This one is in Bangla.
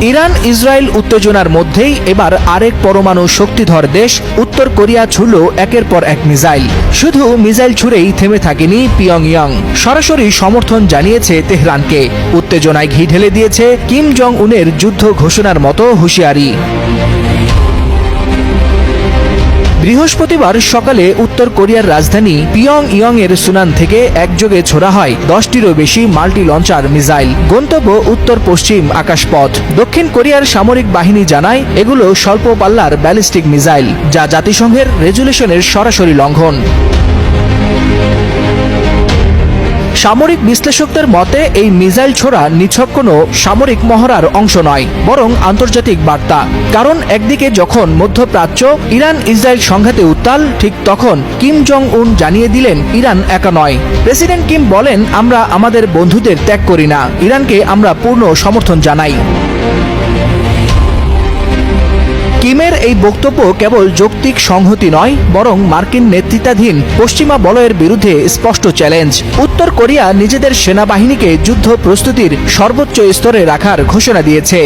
ইরান ইসরায়েল উত্তেজনার মধ্যেই এবার আরেক পরমাণু শক্তিধর দেশ উত্তর কোরিয়া ছুড়ল একের পর এক মিসাইল। শুধু মিসাইল ছুড়েই থেমে থাকেনি পিয়ংইয়ং, সরাসরি সমর্থন জানিয়েছে তেহরানকে। উত্তেজনায় ঘি ঢেলে দিয়েছে কিম জং উনের যুদ্ধ ঘোষণার মতো হুঁশিয়ারি। বৃহস্পতিবার সকালে উত্তর কোরিয়ার রাজধানী পিয়ংইয়ং এর সুনান থেকে একযোগে ছোড়া হয় 10টিরও বেশি মাল্টি লঞ্চার মিসাইল। গন্তব্য উত্তর পশ্চিম আকাশপথ। দক্ষিণ কোরিয়ার সামরিক বাহিনী জানায় এগুলো স্বল্প পাল্লার ব্যালিস্টিক মিসাইল, যা জাতিসংঘের রেজুলেশনের সরাসরি লঙ্ঘন। সামরিক বিশ্লেষকদের মতে এই মিসাইল ছোড়া নিছক কোনো সামরিক মহড়ার অংশ নয়, বরং আন্তর্জাতিক বার্তা। কারণ একদিকে যখন মধ্যপ্রাচ্য ইরান ইসরায়েল সংঘাতে উত্তাল, ঠিক তখন কিম জং উন জানিয়ে দিলেন ইরান একা নয়। প্রেসিডেন্ট কিম বলেন, আমরা আমাদের বন্ধুদের ত্যাগ করি না, ইরানকে আমরা পূর্ণ সমর্থন জানাই। কিমের এই বক্তব্য কেবল যৌক্তিক সংহতি নয়, বরং মার্কিন নেতৃত্বাধীন পশ্চিমা বলয়ের বিরুদ্ধে স্পষ্ট চ্যালেঞ্জ। উত্তর কোরিয়া নিজেদের সেনাবাহিনীকে যুদ্ধ প্রস্তুতির সর্বোচ্চ স্তরে রাখার ঘোষণা দিয়েছে।